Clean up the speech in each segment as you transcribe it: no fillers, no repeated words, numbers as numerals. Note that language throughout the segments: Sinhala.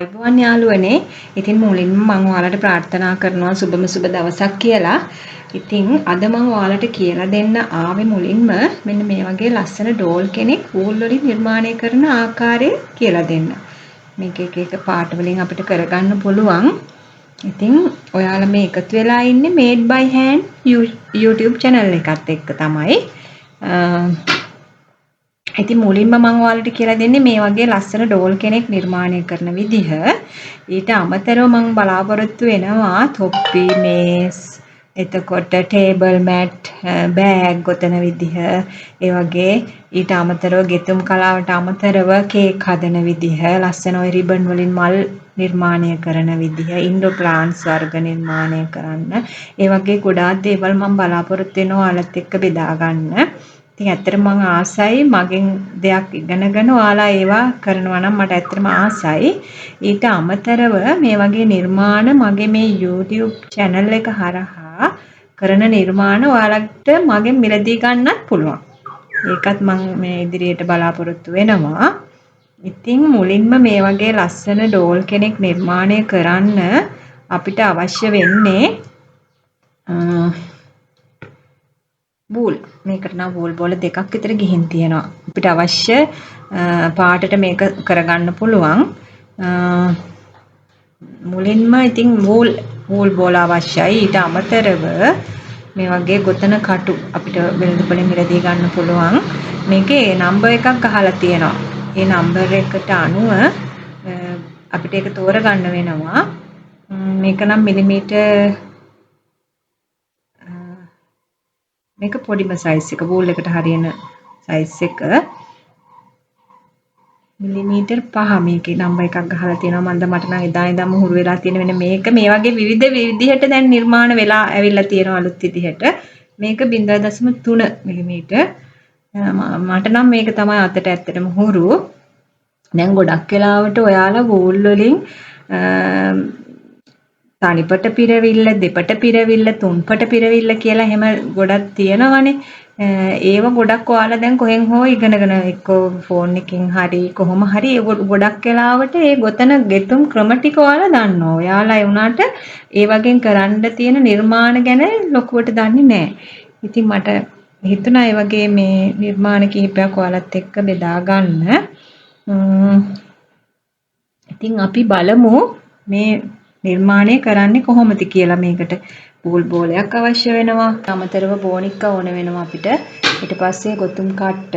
අයිබෝන් යාළුවනේ. ඉතින් මුලින්ම මම ඔයාලට ප්‍රාර්ථනා කරනවා සුබම සුබ දවසක් කියලා. ඉතින් අද මම ඔයාලට කියලා දෙන්න ආවේ මුලින්ම මෙන්න මේ වගේ ලස්සන ඩෝල් කෙනෙක් වූල් වලින් නිර්මාණය කරන ආකාරය කියලා දෙන්න. මේක එක පාට වලින් අපිට කරගන්න පුළුවන්. ඉතින් ඔයාලා මේ එකතු වෙලා ඉන්නේ made by hand YouTube channel එකත් එක්ක තමයි. ඉතින් මුලින්ම මම ඔයාලට කියලා දෙන්නේ මේ වගේ ලස්සන ඩෝල් කෙනෙක් නිර්මාණය කරන විදිහ. ඊට අමතරව මම බලාපොරොත්තු වෙනවා තොප්පි, මේස්, එතකොට ටේබල් මැට්, බෑග් ගොතන විදිහ, ඒ වගේ ඊට අමතරව ගෙතුම් කලාවට අමතරව කේක් හදන විදිහ, ලස්සන ওই රිබන් වලින් මල් නිර්මාණය කරන විදිහ, ඉන්ඩෝ ප්ලාන්ට්ස් වර්ග නිර්මාණය කරන්න. ඒ වගේ ගොඩාක් දේවල් මම බලාපොරොත්තු වෙනවා ඔයාලත් එක්ක බෙදා ගන්න. ඉතින් ඇත්තටම මම ආසයි මගෙන් දෙයක් ඉගෙනගෙන ඔයාලා ඒවා කරනවා නම් මට ඇත්තටම ආසයි. ඊට අමතරව මේ වගේ නිර්මාණ මගේ මේ YouTube channel එක හරහා කරන නිර්මාණ ඔයාලට මගෙන් මිලදී ගන්නත් පුළුවන්. ඒකත් මම මේ ඉදිරියට බලාපොරොත්තු වෙනවා. ඉතින් මුලින්ම මේ වගේ ලස්සන ඩෝල් කෙනෙක් නිර්මාණය කරන්න අපිට අවශ්‍ය වෙන්නේ වූල්. මේකට නම් වූල් බෝල දෙකක් විතර ගිහින් තියෙනවා. අපිට අවශ්‍ය පාටට මේක කරගන්න පුළුවන්. මුලින්ම ඉතින් වූල් බෝල අවශ්‍යයි. ඊට අමතරව මේ වගේ ගොතන කටු අපිට වෙළඳපොලෙන් මිලදී ගන්න පුළුවන්. මේකේ නම්බර් එකක් අහලා තියෙනවා. ඒ නම්බර් එකට අනුව අපිට ඒක තෝරගන්න වෙනවා. මේක නම් මිලිමීටර් මේක පොඩිම සයිස් එක වූල් එකට හරියන සයිස් එක මිලිමීටර් 5 මේකේ නම්බර් එකක් ගහලා තියෙනවා මට නම් එදා ඉඳන්ම හුරු වෙලා තියෙන වෙන මේක මේ වගේ විවිධ විදිහට දැන් නිර්මාණ වෙලා ඇවිල්ලා තියෙනවා අලුත් විදිහට මේක 0.3 මිලිමීටර් මට නම් මේක තමයි අතට ඇත්තටම හුරු දැන් ගොඩක් වෙලාවට ඔයාලා වූල් වලින් තනිපට පිරවිල්ල දෙපට පිරවිල්ල තුන්පට පිරවිල්ල කියලා එහෙම ගොඩක් තියෙනවනේ ඒව ගොඩක් ඔයාලා දැන් කොහෙන් හෝ ඉගෙනගෙන එක්කෝ ෆෝන් එකකින් හරි කොහොම හරි ගොඩක් වෙලාවට ඒ ගොතන ගෙතුම් ක්‍රම ටික ඔයාලා දන්නවා. ඔයාලා ඒ වුණාට ඒ වගේ කරන්න තියෙන නිර්මාණ ගැන ලොකුවට දන්නේ නැහැ. ඉතින් මට හිතුණා ඒ වගේ මේ නිර්මාණ කිහිපයක් ඔයාලත් එක්ක බෙදා ගන්න. ඉතින් අපි බලමු මේ නිර්මාණය කරන්නේ කොහොමද කියලා මේකට පූල් බෝලයක් අවශ්‍ය වෙනවා. අමතරව බෝනික්ක ඕන වෙනවා අපිට. ඊට පස්සේ ගොතුම් කට්ට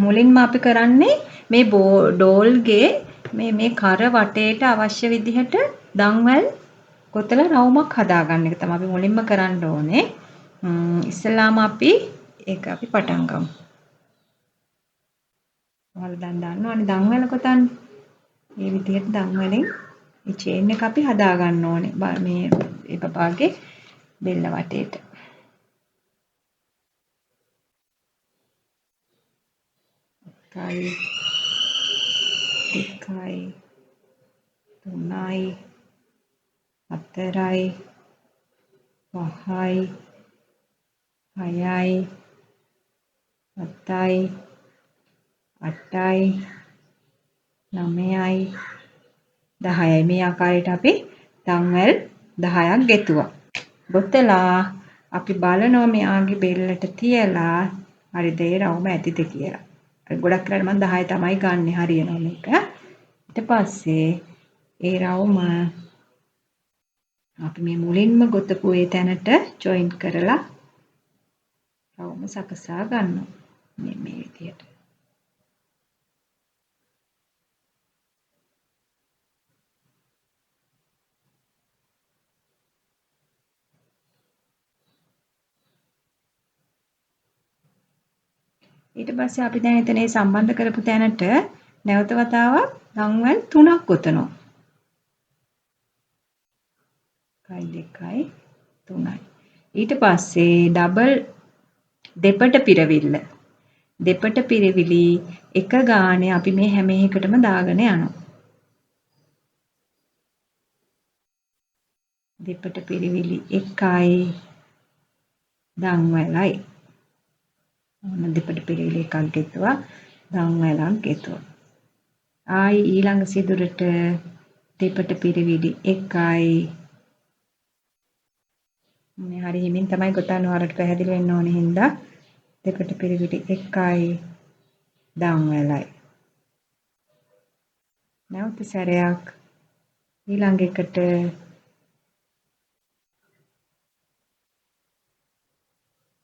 මුලින්ම අපි කරන්නේ මේ ඩෝල්ගේ මේ කර වටේට අවශ්‍ය විදිහට දන්වැල් කොතල රවුමක් හදාගන්න එක තමයි අපි මුලින්ම කරන්න ඕනේ. ඉස්සෙල්ලාම අපි ඒක අපි පටන් ගමු. ඔයාලා දැන් දන්නවනේ දන්වැල කොතන්නේ. මේ විදිහට දන්වැලෙන් මේ චේන් එක අපි හදා ගන්න ඕනේ. මේ ඒ බබාගේ බෙල්ල වටේට. එකයි දෙකයි තුනයි හතරයි පහයි හයයි හතයි අටයි 9යි 10යි මේ ආකාරයට අපි දන්වැල් 10ක් ගෙතුවා. ගොතලා අපි බලනවා මෙයාගේ බෙල්ලට තියලා හරිද ඒ රවුම ඇතිද කියලා. ගොඩක් කරලා මම 10 තමයි ගන්නෙ හරියනවා මේක. ඊට පස්සේ ඒ රවුම අපි මේ මුලින්ම ගොතපු ඒ තැනට ජොයින්ට් කරලා රවුම සකසා ගන්නවා. මේ විදිහට. ඊට පස්සේ අපි දැන් එතන සම්බන්ධ කරපු තැනට නැවත වතාවක් දන්වැල් 3ක් ගොතනවා. 1 2 3යි. ඊට පස්සේ ඩබල් දෙපට පිරවිල්ල. දෙපට පිරවිලි එක ගානේ අපි මේ හැම එකටම දාගෙන යනවා. දෙපට පිරවිලි 1යි දන්වැලයි. දෙපට පිරවිලි එකක් ගෙතුවා දන්වැලක් ගෙතුවා. ආයි ඊළඟ සිදුරට දෙපට පිරවිලි 1යි. මේ හරි හිමින් තමයි ගොතන්න ඔයාලට පැහැදිලි වෙන්න ඕනේ හින්දා දෙපට පිරවිලි 1යි දන්වැලයි. නැවත සැරයක් ඊළඟ එකට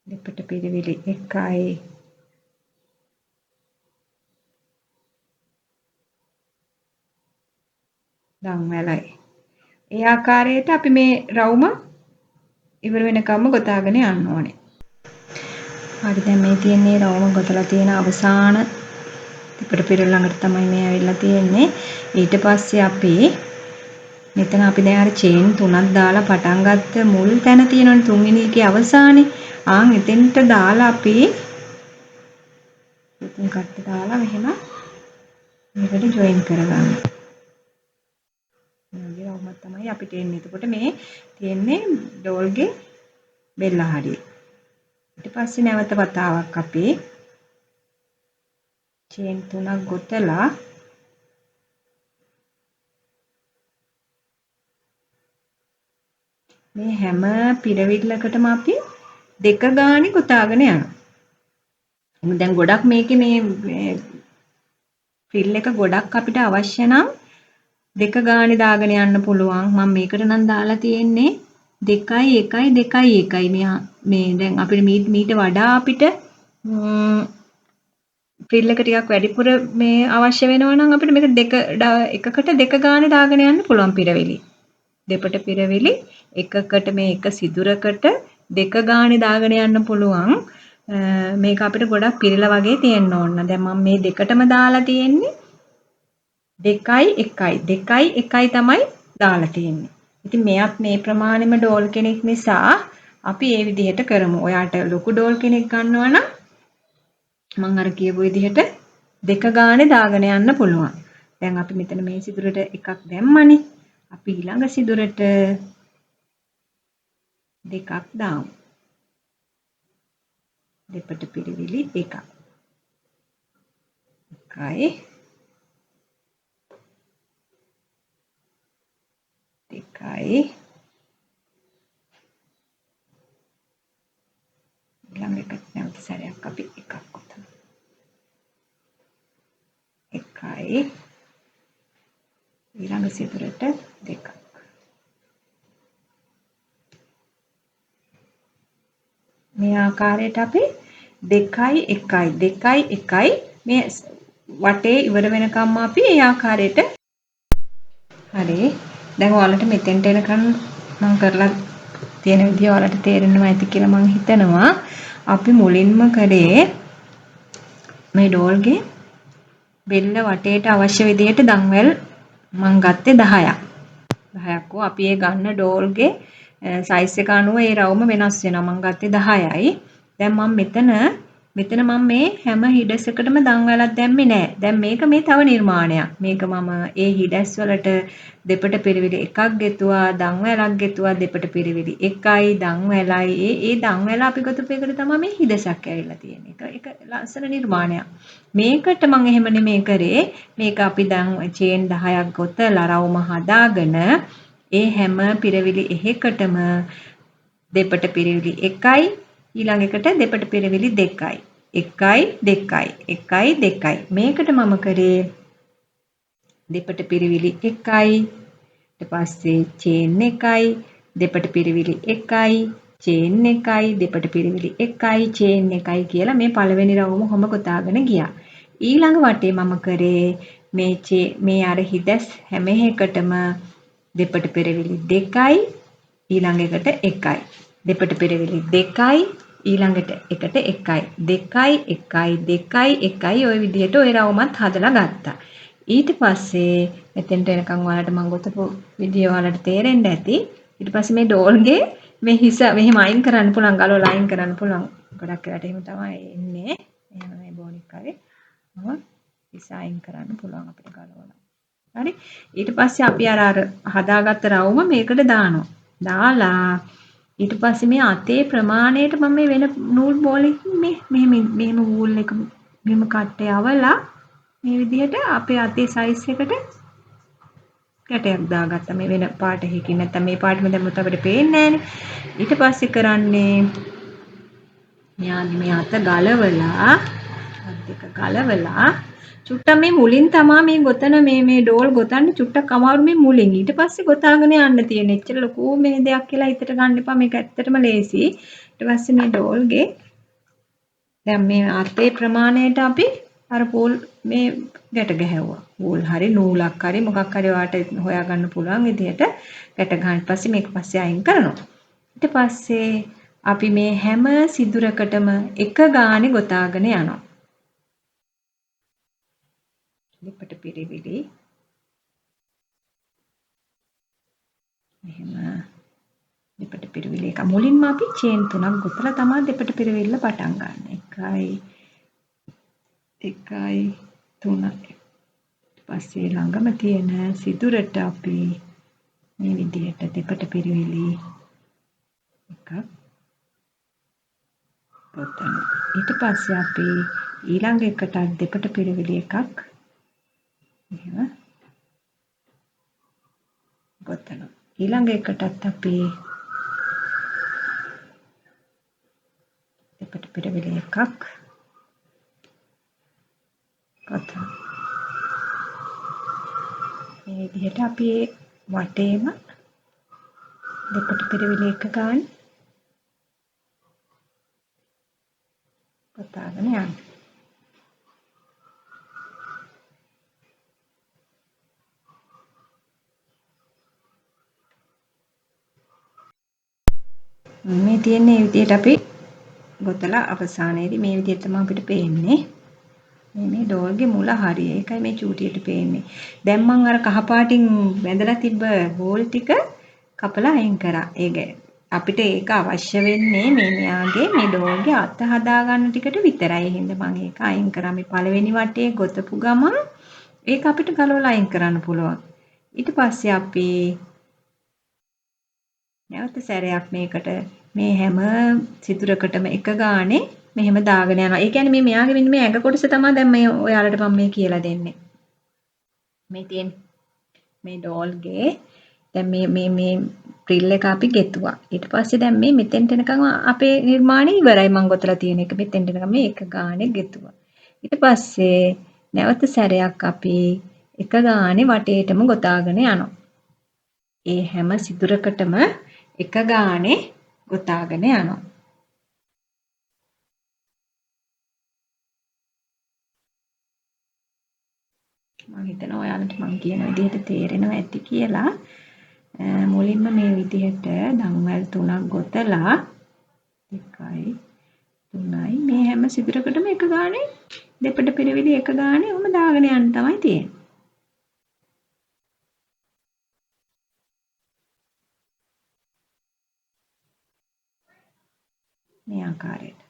දෙපට පිරවිලි 1යි දන්වැලයි. ඒ ආකාරයට අපි මේ රවුම ඉවර වෙනකම්ම ගොතාගෙන යන්න ඕනේ. හරි දැන් මේ තියෙන්නේ රවුම ගොතලා තියෙන අවසාන දෙපට පිරවිලි ළඟට තමයි මේ ඇවිල්ලා තියෙන්නේ. ඊට පස්සේ අපි මෙතන අපි දැන් අර චේන් 3ක් දාලා පටන් ගත්ත මුල් තැන තියෙනවනේ තුන්වෙනි එකේ අවසානයේ. ආන් එතෙන්ට දාලා අපි තුන් කට්ට දාලා මෙහෙම මේකට ජොයින් කරගන්න. මේ රවුම තමයි අපිට එන්නේ. එතකොට මේ තියෙන්නේ ඩෝල්ගේ බෙල්ල හරිය. ඊට පස්සේ නැවත වතාවක් අපි චේන් 3ක් ගොතලා මේ හැම පිරවිල්ලකටම අපි දෙක ගානේ ගොතාගෙන යනවා. දැන් ගොඩක් මේකේ මේ ෆිල් එක ගොඩක් අපිට අවශ්‍ය නම් දෙක ගානේ දාගෙන යන්න පුළුවන්. මම මේකට නම් දාලා තියෙන්නේ 2යි 1යි 2යි 1යි. මේ දැන් අපිට මීට වඩා අපිට ෆිල් එක ටිකක් වැඩිපුර මේ අවශ්‍ය වෙනවා නම් අපිට මේක එකකට දෙක ගානේ දාගෙන යන්න පුළුවන් පිරවිලි. දෙපට පිරවිලි එකකට මේ එක සිදුරකට දෙක ගානේ දාගෙන යන්න පුළුවන්. මේක අපිට ගොඩක් පිරিলা වගේ තියෙන්න ඕන. දැන් මම මේ දෙකටම දාලා තියෙන්නේ 2යි 1යි 2යි 1යි තමයි දාලා තියෙන්නේ. ඉතින් මෙයක් මේ ප්‍රමාණෙම ඩෝල් කෙනෙක් නිසා අපි මේ විදිහට කරමු. ඔයාට ලොකු ඩෝල් කෙනෙක් ගන්නවා නම් මම අර කියපු විදිහට දෙක ගානේ දාගෙන යන්න පුළුවන්. දැන් අපි මෙතන මේ සිදුරට එකක් දැම්මනේ. අපි ඊළඟ සිදුරට දෙකක් දාමු. දෙපට පිරවිලි 1ක්. 1යි 2යි ඊළඟ එකට නැවත සැරයක් අපි එකක් ගොතමු. 1යි ඊළඟ සිදුරට දෙකක්. මේ ආකාරයට අපි 2යි 1යි 2යි 1යි මේ වටේ ඉවර වෙනකම්ම අපි මේ ආකාරයට හරි දැන් ඔයාලට මෙතෙන්ට එනකන් මම කරලා තියෙන විදිය ඔයාලට තේරෙනවා ඇති කියලා මම හිතනවා. අපි මුලින්ම කරේ මේ ඩෝල්ගේ බෙල්ල වටේට අවශ්‍ය විදිහට දන්වැල් මම ගත්තේ 10ක්. 10ක් අපි ඒ ගන්න ඩෝල්ගේ සයිස් එක අනුව ඒ රවුම වෙනස් වෙනවා. මම ගත්තේ 10යි. දැන් මම මෙතන මම මේ හැම හිඩැසකටම දන්වැලක් දැම්මේ නෑ. දැන් මේක මේ තව නිර්මාණයක්. මේක මම ඒ හිඩැස් වලට දෙපට පිරවිලි එකක් ගෙතුවා, දන්වැලක් ගෙතුවා, දෙපට පිරවිලි එකයි, දන්වැලයි. ඒ දන්වැල අපි ගොතපු එකට තමයි මේ හිඩැසක් ඇවිල්ලා තියෙන්නේ. ඒක ලස්සන නිර්මාණයක්. මේකට මම එහෙම නෙමෙයි කරේ. මේක අපි දැන් චේන් 10ක් ගොතලා රවුම හදාගෙන ඒ හැම පිරවිලි එකකටම දෙපට පිරවිලි එකයි ඊළඟ එකට දෙපට පිරවිලි දෙකයි 1යි 2යි 1යි 2යි මේකට මම කරේ දෙපට පිරවිලි එකයි ඊට පස්සේ චේන් එකයි දෙපට පිරවිලි එකයි චේන් එකයි දෙපට පිරවිලි එකයි චේන් එකයි කියලා මේ පළවෙනි රවුම කොහොම ගොතාගෙන ගියා ඊළඟ වටේ මම කරේ මේ අර හිදස් හැම එකටම දෙපට පිරවිලි දෙකයි ඊළඟ එකට එකයි දෙපට පිරවිලි දෙකයි ඊළඟට එකට එකයි දෙකයි එකයි දෙකයි එකයි ওই විදිහට ওই රවුමත් හදලා ගත්තා ඊට පස්සේ මෙතෙන්ට එනකන් ඔයාලට මම ගොතපු විදිය ඔයාලට තේරෙන්න ඇති ඊට පස්සේ මේ ඩෝල්ගේ මේ හිස මෙහෙම අයින් කරන්න පුළුවන් ගලවලා අයින් කරන්න පුළුවන් ගොඩක් වෙලාට එහෙම තමයි එන්නේ එහෙම මේ බෝනික් කරේ හිස අයින් කරන්න පුළුවන් අපිට ගලවලා හරි ඊට පස්සේ අපි අර හදාගත්ත රවුම මේකට දානවා දාලා ඊට පස්සේ මේ අතේ ප්‍රමාණයට මම මේ වෙන නූල් බෝලකින් මෙහෙම වූල් එක මෙහෙම කට්ට යවලා මේ විදිහට අපේ අතේ සයිස් එකට කැටයක් දාගත්තා. මේ වෙන පාටයකින් නැත්නම් මේ පාටම දැම්මොත් අපිට පේන්නේ නැහනේ. ඊට පස්සේ කරන්නේ මෙයාගේ මේ අත ගලවලා අත් දෙක ගලවලා චුට්ටක් මේ මුලින් තමා මේ ගොතන මේ ඩෝල් ගොතන්න චුට්ටක් අමාරු මේ මුලින්. ඊට පස්සේ ගොතාගෙන යන්න තියෙන. එච්චර ලොකු මේ දෙයක් කියලා හිතට ගන්න එපා. මේක ඇත්තටම ලේසි. ඊට පස්සේ මේ ඩෝල්ගේ දැන් මේ අතේ ප්‍රමාණයට අපි අර පූල් මේ ගැට ගැහැව්වා. පූල් හරි නූලක් හරි මොකක් හරි ඔයාලට හොයාගන්න පුළුවන් විදිහට ගැට ගන්න. ඊපස්සේ මේක පස්සේ අයින් කරනවා. ඊට පස්සේ අපි මේ හැම සිදුරකටම එක ගානේ ගොතාගෙන යනවා. දෙපට පිරිවිලි මෙහෙම දෙපට පිරිවිලි එක මුලින්ම අපි චේන් 3ක් ගොතලා තමයි දෙපට පිරිවිල්ල පටන් ගන්න. 1යි 3යි. පස්සේ ළඟම තියෙන සිදුරට අපි මේ විදිහට දෙපට පිරිවිලි එකක් ගොතනවා. ඊට පස්සේ අපි ඊළඟ එකට දෙපට පිරිවිලි එකක් එහෙම ගොතනවා. ඊළඟ එකටත් අපි දෙපට පිරිවිලි එකක් ගොතනවා. මේ විදිහට අපි වටේම දෙපට පිරිවිලි එක ගන්න ගොතාගෙන යන්න. මේ තියෙන මේ විදිහට අපි ගොතලා අවසානයේදී මේ විදිහට තමයි අපිට පේන්නේ. මේ ඩෝල්ගේ මුල හරිය. ඒකයි මේ චූටියට පේන්නේ. දැන් මම අර කහ පාටින් වැඳලා තිබ්බ බෝල් ටික කපලා අයින් කරා. ඒක අපිට ඒක අවශ්‍ය වෙන්නේ මේ මෙයාගේ මේ ඩෝල්ගේ අත හදා ගන්න ටිකට විතරයි. හින්දා මම ඒක අයින් කරා. මේ පළවෙනි වටේ ගොතපු ගමන් ඒක අපිට ගලවලා අයින් කරන්න පුළුවන්. ඊට පස්සේ අපි නැවත සැරයක් මේකට මේ හැම සිදුරකටම එක ගානේ මෙහෙම දාගෙන යනවා. ඒ කියන්නේ මේ මෙයාගේ මෙන්න මේ ඇඟ කොටස තමයි දැන් මේ ඔයාලට මම මේ කියලා දෙන්නේ. මේ තියෙන මේ ඩෝල්ගේ දැන් මේ ඩ්‍රිල් එක අපි ගෙතුවා. ඊට පස්සේ දැන් මේ මෙතෙන්ට එනකන් අපේ නිර්මාණය ඉවරයි. මම ගොතලා තියෙන එක මෙතෙන්ට එනකන් මේ එක ගානේ ගෙතුවා. ඊට පස්සේ නැවත සැරයක් අපි එක ගානේ වටේටම ගොතාගෙන යනවා. ඒ හැම සිදුරකටම එක ගානේ ගොතාගෙන යනවා. මම හිතනවා ඔයාලට මම කියන විදිහට තේරෙනවා ඇති කියලා. මුලින්ම මේ විදිහට දම්වැල් 3ක් ගොතලා 1යි 3යි මේ හැම සිදුරකටම එක ගානේ දෙපට පිරිවිලි එක ගානේ උම දාගෙන යන්න තමයි තියෙන්නේ. මේ ආකාරයට.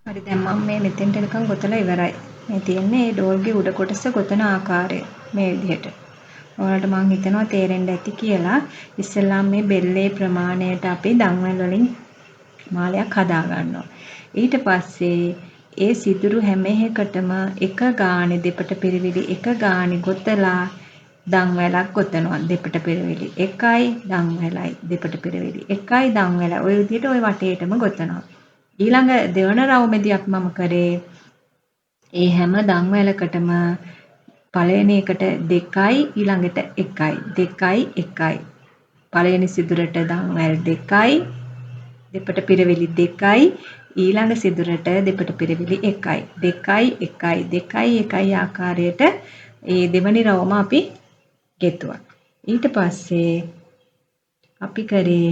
හරි දැන් මම මේ මෙතෙන්ට එනකන් ගොතලා ඉවරයි. මේ තියෙන්නේ මේ ඩෝල්ගේ උඩ කොටස ගොතන ආකාරය මේ විදිහට. ඔයාලට මම හිතනවා තේරෙන්න ඇති කියලා. ඉස්සෙල්ලාම මේ බෙල්ලේ ප්‍රමාණයට අපි දම්වැල් වලින් මාලයක් හදා ගන්නවා. ඊට පස්සේ ඒ සිදුරු හැම එකටම එක ගානේ දෙපට පිරිවිලි එක ගානේ ගොතලා දම්වැලක් ගොතනවා. දෙපට පිරිවිලි එකයි දම්වැලයි දෙපට පිරිවිලි එකයි දම්වැලයි. ওই විදිහට ওই වටේටම ගොතනවා. ඊළඟ දෙවන රවුමේදී අපි මම කරේ ඒ හැම දම්වැලකටම පළවෙනි එකට 2යි ඊළඟට 1යි 2යි 1යි පළවෙනි සිදුරට දම්වැල් 2යි දෙපට පිරවිලි 2යි ඊළඟ සිදුරට දෙපට පිරවිලි 1යි 2යි 1යි 2යි 1යි ආකාරයට ඒ දෙවනි රවුම අපි ගෙතුවා. ඊට පස්සේ අපි කරේ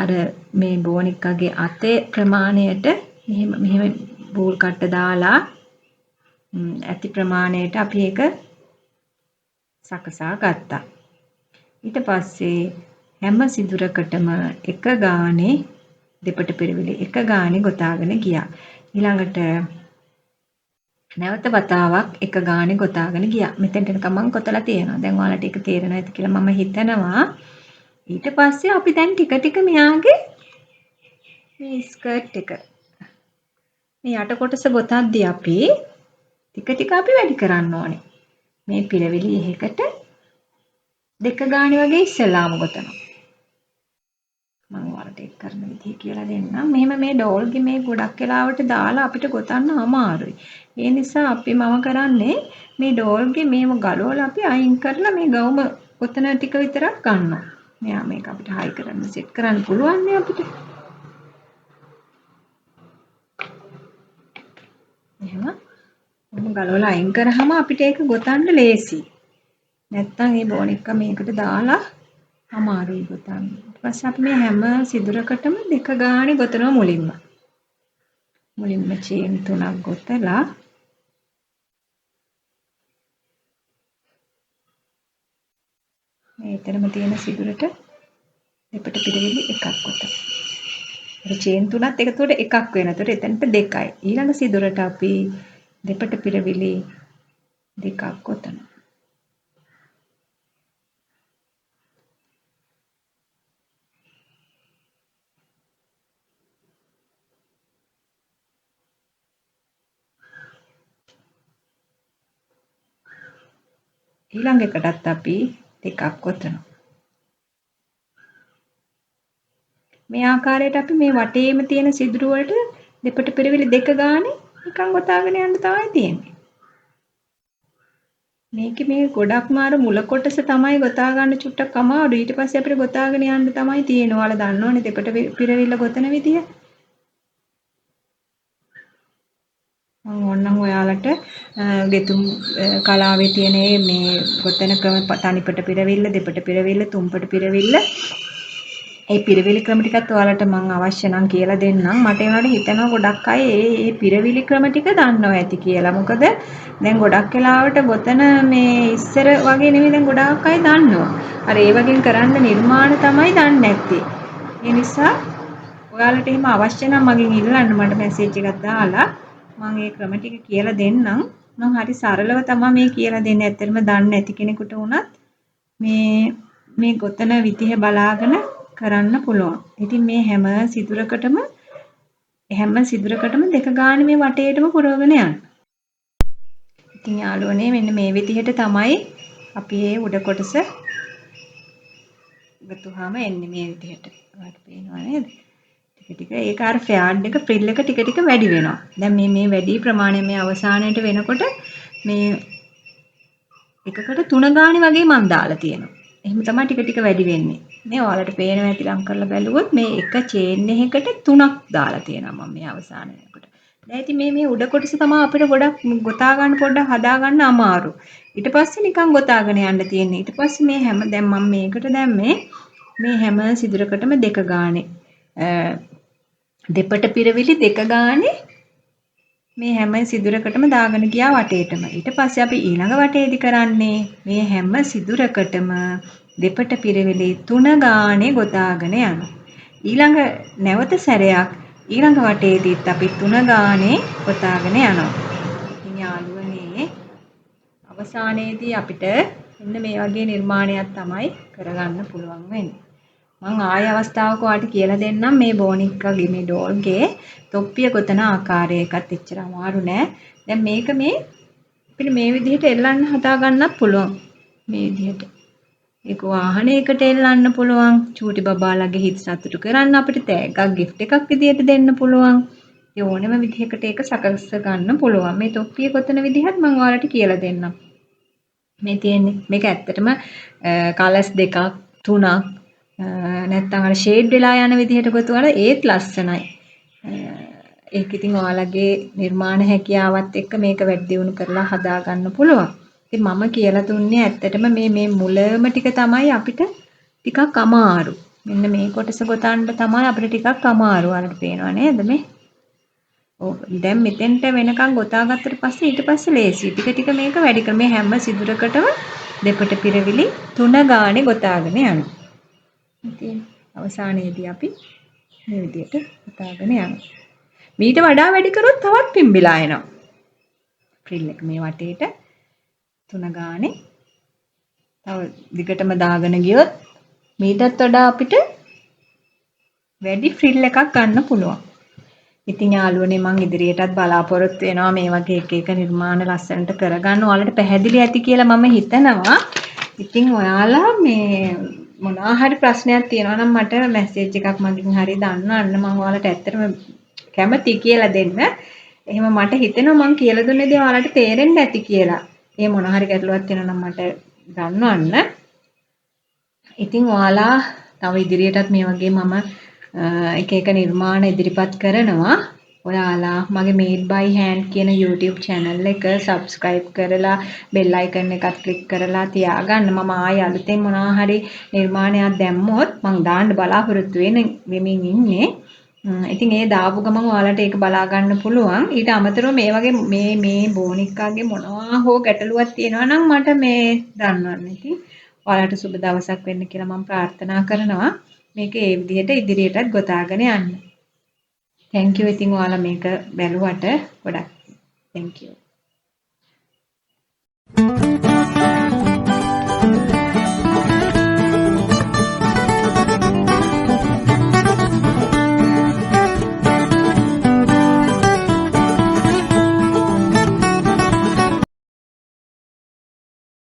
අර මේ බෝනික්කගේ අතේ ප්‍රමාණයට මෙහෙම බෝල් කට්ට දාලා ඇති ප්‍රමාණයට අපි ඒක සකසා ගත්තා. ඊට පස්සේ හැම සිදුරකටම එක ගානේ දෙපට පිරවිලි එක ගානේ ගොතාගෙන ගියා. ඊළඟට නැවත වතාවක් එක ගානේ ගොතාගෙන ගියා. මෙතෙන්ට එනකම් මම ගොතලා තියෙනවා. දැන් ඔයාලට ඒක තේරෙනවා ඇති කියලා මම හිතනවා. ඊට පස්සේ අපි දැන් ටික ටික මෙයාගේ මේ ස්කර්ට් එක මේ යට කොටස ගොතද්දී අපි ටික ටික අපි වැඩි කරන්න ඕනේ. මේ පිරවිලි එහෙකට දෙක ගානේ වගේ ඉස්සෙල්ලාම ගොතනවා. මම ඔයාලට ඒක කරන විදිහ කියලා දෙන්නම්. මෙහෙම මේ ඩෝල්ගේ මේ ගොඩක් වෙලාවට දාලා අපිට ගොතන්න අමාරුයි. ඒ නිසා අපි මම කරන්නේ මේ ඩෝල්ගේ මේව ගලවලා අපි අයින් කරලා මේ ගවුම ගොතන ටික විතරක් ගන්නවා. මෙයා මේක අපිට හයි කරන්න සෙට් කරන්න පුළුවන් නේ අපිට. එහෙම ගලවලා අයින් කරාම අපිට ඒක ගොතන්න ලේසියි. නැත්තම් මේ බෝනික්ක මේකට දාලා අමාරුයි ගොතන්න. ඊට පස්සේ අපි මේ හැම සිදුරකටම දෙක ගානේ ගොතනවා මුලින්ම. මුලින්ම චේන් 3ක් ගොතලා මේ ඊතරම තියෙන සිදුරට දෙපට පිරවිලි එකක් ගොතනවා. ඒ චේන් 3ත් එකතුවට එකක් වෙනවා. ඒතර එතනට දෙකයි. ඊළඟ සිදුරට අපි දෙපට පිරවිලි දෙකක් ගොතනවා. ඊළඟ එකටත් අපි දෙකක් ගොතනවා. මේ ආකාරයට අපි මේ වටේම තියෙන සිදුරු වලට දෙපට පිරවිලි දෙක ගානේ නිකන් ගොතාගෙන යන්න තමයි තියෙන්නේ. මේකේ මේ ගොඩක් මාර මුල කොටස තමයි ගොතා ගන්න චුට්ටක් අමාරු. ඊට පස්සේ අපිට ගොතාගෙන යන්න තමයි තියෙන්නේ. ඔයාලා දන්නවනේ දෙපට පිරවිල්ල ගොතන විදිය. මම ඕනනම් ඔයාලට ගෙතුම් කලාවේ තියෙන මේ ගොතන ක්‍රම තනිපට පිරවිල්ල, දෙපට පිරවිල්ල, තුම්පට පිරවිල්ල ඒ පිරවිලි ක්‍රම ටිකත් ඔයාලට මම අවශ්‍ය නම් කියලා දෙන්නම්. මට ඒවට හිතෙනවා ගොඩක් අය මේ පිරවිලි ක්‍රම ටික දන්නවා ඇති කියලා. මොකද දැන් ගොඩක් වෙලාවට ගොතන මේ ඉස්සර වගේ නෙමෙයි දැන් ගොඩාක් අය දන්නවා. අර ඒ වගේ කරන්න නිර්මාණ තමයි දන්නේ නැත්තේ. ඒ නිසා ඔයාලට එහෙම අවශ්‍ය නම් මගෙන් ඉල්ලන්න මට මැසේජ් එකක් දාලා මම මේ ක්‍රම ටික කියලා දෙන්නම්. මම හරි සරලව තමයි මේ කියලා දෙන්නේ. ඇත්තටම දන්නේ නැති කෙනෙකුට වුණත් මේ ගොතන විදිහ බලාගෙන කරන්න පුළුවන්. ඉතින් මේ හැම සිදුරකටම දෙක ගානේ මේ වටේටම පුරවගෙන යන්න. ඉතින් යාළුවනේ මෙන්න මේ විදිහට තමයි අපි මේ උඩ කොටස ගතුහාම එන්නේ මේ විදිහට. ඔයාලට පේනවා නේද? ටික ටික ඒක අර ෆෑඩ් එක ෆ්‍රිල් එක ටික ටික වැඩි වෙනවා. දැන් මේ වැඩි ප්‍රමාණය මේ අවසානයේට වෙනකොට මේ එකකට 3 ගානේ වගේ මම දාලා තියෙනවා. එහෙම තමයි ටික ටික වැඩි වෙන්නේ. මේ ඔයාලට පේනවා ඇති ලං කරලා බැලුවොත් මේ එක චේන් එකකට 3ක් දාලා තියෙනවා මම මේ අවසාන වෙනකොට. දැන් ඉතින් මේ උඩ කොටස තමයි අපිට ගොඩක් ගොතා ගන්න පොඩ්ඩක් හදා ගන්න අමාරු. ඊට පස්සේ නිකන් ගොතාගෙන යන්න තියෙන්නේ. ඊට පස්සේ මේ හැම දැන් මම මේකට දැම්මේ මේ හැම සිදුරකටම දෙක ගානේ දෙපට පිරවිලි දෙක ගානේ මේ හැම සිදුරකටම දාගෙන ගියා වටේටම. ඊට පස්සේ අපි ඊළඟ වටේදි කරන්නේ මේ හැම සිදුරකටම දෙපට පිරවිලි 3 ගානේ ගොතාගෙන යනවා. ඊළඟ නැවත සැරයක් ඊළඟ වටේදීත් අපි 3 ගානේ ගොතාගෙන යනවා. ඉතින් යාළුවනේ අවසානයේදී අපිට මෙන්න මේ වගේ නිර්මාණයක් තමයි කරගන්න පුළුවන් වෙන්නේ. මම ආය අවස්ථාවක ඔයාලට කියලා දෙන්නම් මේ බෝනික්කගේ මේ ඩෝල්ගේ තොප්පිය ගොතන ආකාරය එකත් එච්චර අමාරු නෑ. දැන් මේක අපිට මේ විදිහට එල්ලන්න හදා ගන්නත් පුළුවන්. මේ විදිහට. ඒක වාහනයකට එල්ලන්න පුළුවන්. චූටි බබාලගේ හිත සතුටු කරන්න අපිට තෑග්ගක් gift එකක් විදිහට දෙන්න පුළුවන්. ඒ ඕනෙම විදිහකට ඒක සකස් ගන්න පුළුවන්. මේ තොප්පිය ගොතන විදිහත් මම ඔයාලට කියලා දෙන්නම්. මේ තියෙන්නේ මේක ඇත්තටම කලර්ස් දෙකක් තුනක් නැත්තම් අර ෂේඩ් වෙලා යන විදිහට ගොතුවලා ඒත් ලස්සනයි. ඒක ඉතින් ඔයාලගේ නිර්මාණ හැකියාවත් එක්ක මේක වැඩි දියුණු කරලා හදා ගන්න පුළුවන්. ඉතින් මම කියලා දුන්නේ ඇත්තටම මේ මුලම ටික තමයි අපිට ටිකක් අමාරු. මෙන්න මේ කොටස ගොතන්න තමයි අපිට ටිකක් අමාරු. ඔයාලට පේනව නේද මේ? ඔව් දැන් මෙතෙන්ට වෙනකන් ගොතාගත්තට පස්සේ ඊට පස්සේ ලේසි. ටික ටික මේක වැඩි කර මේ හැම සිදුරකටම දෙපට පිරවිලි 3 ගානේ ගොතාගෙන යනවා. ඉතින් අවසානයේදී අපි මේ විදිහට හිතාගෙන යන්න. මීට වඩා වැඩි කරොත් තවත් පිම්බිලා එනවා. ෆ්‍රිල් එක මේ වටේට 3 ගානේ තව දිගටම දාගෙන ගියොත් මීටත් වඩා අපිට වැඩි ෆ්‍රිල් එකක් ගන්න පුළුවන්. ඉතින් යාළුවනේ මම ඉදිරියටත් බලාපොරොත්තු වෙනවා මේ වගේ එක එක නිර්මාණ ලස්සනට කරගන්න. ඔයාලට පැහැදිලි ඇති කියලා මම හිතනවා. ඉතින් ඔයාලා මේ මොනවා හරි ප්‍රශ්නයක් තියෙනවා නම් මට මැසේජ් එකක් මගින් හරි දාන්න මම ඔයාලට ඇත්තටම කැමතියි කියලා දෙන්න. එහෙම මට හිතෙනවා මම කියලා දුන්නේ දේ ඔයාලට තේරෙන්න ඇති කියලා. ඒ මොනවා හරි ගැටලුවක් තියෙනවා නම් මට දන්වන්න. ඉතින් ඔයාලා තව ඉදිරියටත් මේ වගේ මම එක එක නිර්මාණ ඉදිරිපත් කරනවා. ඔයාලා මගේ Made by Hand කියන YouTube channel එක subscribe කරලා bell icon එකත් click කරලා තියාගන්න. මම ආයෙ අලුතෙන් මොනවා හරි නිර්මාණයක් දැම්මොත් මම දාන්න බලාපොරොත්තු වෙමින් ඉන්නේ. ඉතින් ඒ දාපු ගමන් ඔයාලට ඒක බලා ගන්න පුළුවන්. ඊට අමතරව මේ වගේ මේ බෝනික්කාගේ මොනවා හෝ ගැටලුවක් තියෙනවා නම් මට මේ දන්වන්න. ඉතින් ඔයාලට සුබ දවසක් වෙන්න කියලා මම ප්‍රාර්ථනා කරනවා. මේක ඒ විදිහට ඉදිරියටත් ගොතාගෙන යන්න. thank you ඉතින් ඔයාලා මේක බැලුවට ගොඩක් thank you.